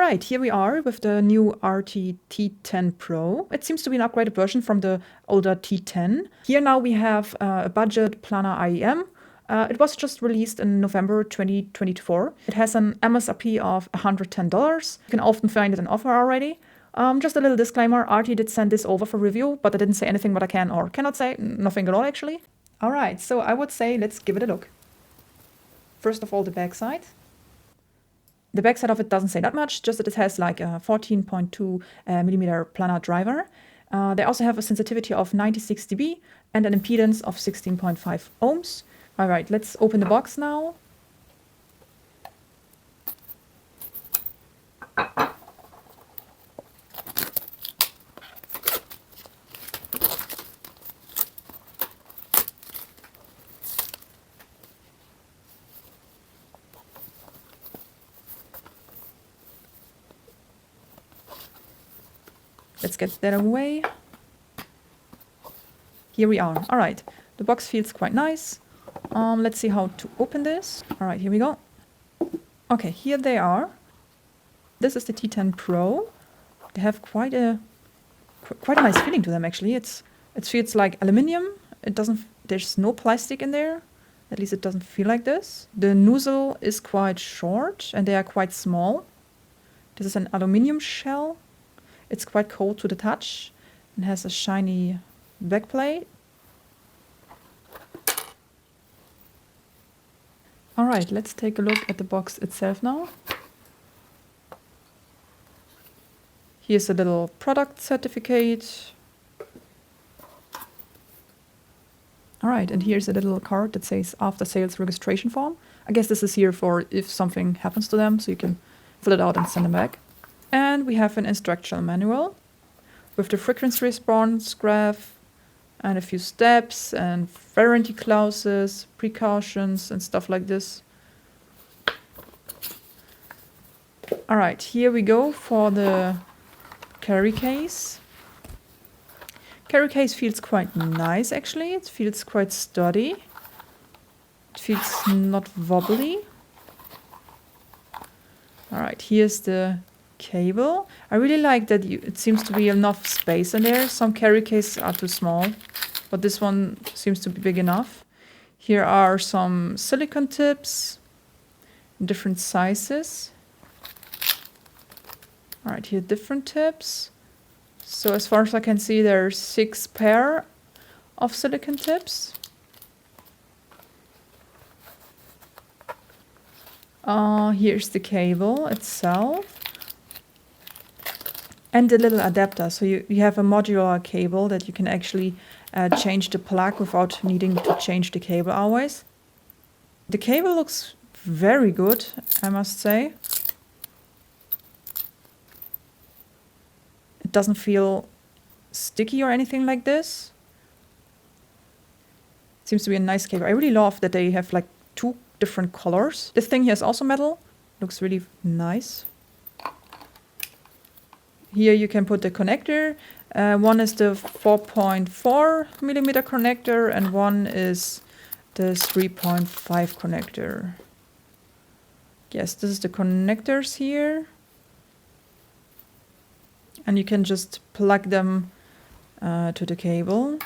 Alright, here we are with the new Artti T10 Pro. It seems to be an upgraded version from the older T10. Here now we have a budget planar IEM. It was just released in November 2024. It has an MSRP of $110. You can often find it in offer already. Just a little disclaimer, Artti did send this over for review, but I didn't say anything what I can or cannot say. Nothing at all, actually. Alright, so I would say let's give it a look. First of all, the backside. The backside of it doesn't say that much, just that it has like a 14.2 millimeter planar driver. They also have a sensitivity of 96 dB and an impedance of 16.5 ohms. All right, let's open the box now. Let's get that away. Here we are. All right, the box feels quite nice. Let's see how to open this. All right, here we go. Okay, here they are. This is the T10 Pro. They have quite a nice feeling to them, actually. It feels like aluminum. There's no plastic in there. At least it doesn't feel like this. The nozzle is quite short and they are quite small. This is an aluminum shell. It's quite cold to the touch and has a shiny backplate. All right, let's take a look at the box itself now. Here's a little product certificate. All right, and here's a little card that says after sales registration form. I guess this is here for if something happens to them, so you can fill it out and send them back. And we have an instructional manual with the frequency response graph and a few steps and warranty clauses, precautions and stuff like this. All right, here we go for the carry case. Carry case feels quite nice, actually. It feels quite sturdy. It feels not wobbly. All right, here's the cable. I really like that it seems to be enough space in there. Some carry cases are too small, but this one seems to be big enough. Here are some silicone tips in different sizes. All right, here different tips. So as far as I can see, there are 6 pair of silicone tips. Here's the cable itself. And the little adapter. So you have a modular cable that you can actually change the plug without needing to change the cable always. The cable looks very good, I must say. It doesn't feel sticky or anything like this. It seems to be a nice cable. I really love that they have like 2 different colors. This thing here is also metal. Looks really nice. Here you can put the connector. One is the 4.4 millimeter connector and one is the 3.5 connector. Yes, this is the connectors here. And you can just plug them to the cable.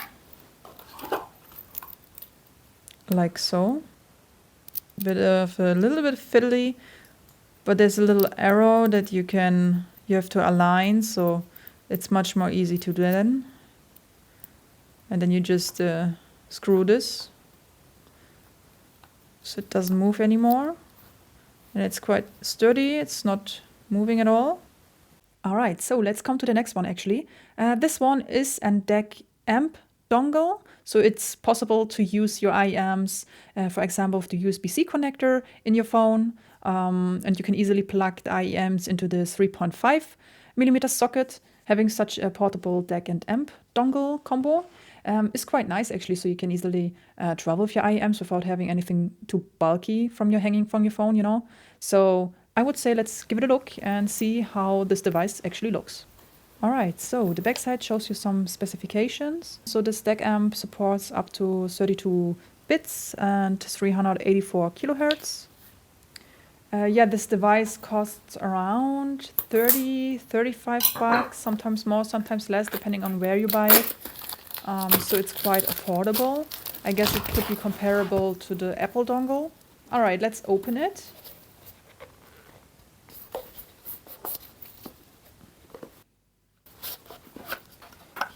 Like so. A little bit fiddly, but there's a little arrow that you have to align, so it's much more easy to do then. And then you just screw this so it doesn't move anymore. And it's quite sturdy, it's not moving at all. All right, so let's come to the next one actually. This one is a DAC AMP-Dongle. So it's possible to use your IEMs, for example, with the USB-C connector in your phone. And you can easily plug the IEMs into the 3.5 millimeter socket. Having such a portable DAC and AMP dongle combo is quite nice actually, so you can easily travel with your IEMs without having anything too bulky hanging from your phone, you know. So I would say let's give it a look and see how this device actually looks. All right, so the backside shows you some specifications. So this DAC amp supports up to 32 bits and 384 kilohertz. Yeah, this device costs around 35 bucks, sometimes more, sometimes less, depending on where you buy it. So it's quite affordable. I guess it could be comparable to the Apple dongle. All right, let's open it.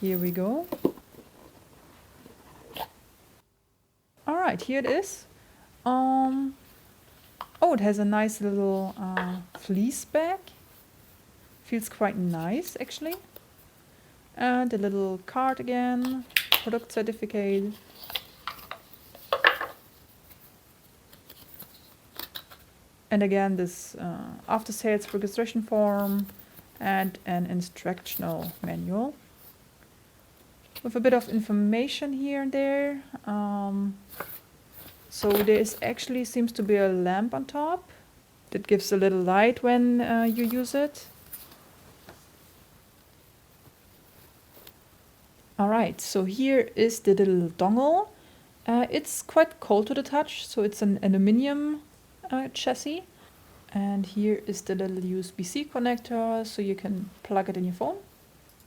Here we go. All right, here it is. Oh, it has a nice little fleece bag. Feels quite nice, actually. And a little card again, product certificate. And again, this after-sales registration form and an instructional manual with a bit of information here and there. So there actually seems to be a lamp on top that gives a little light when you use it. Alright, so here is the little dongle. It's quite cold to the touch, so it's an aluminium chassis. And here is the little USB-C connector, so you can plug it in your phone.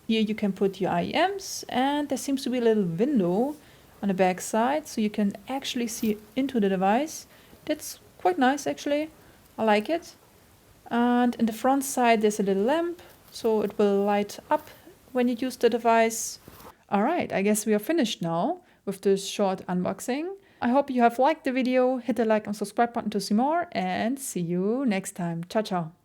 Here you can put your IEMs, and there seems to be a little window on the back side, so you can actually see into the device. That's quite nice, actually. I like it. And in the front side there's a little lamp, so it will light up when you use the device. Alright, I guess we are finished now with this short unboxing. I hope you have liked the video. Hit the like and subscribe button to see more, and see you next time. Ciao, ciao.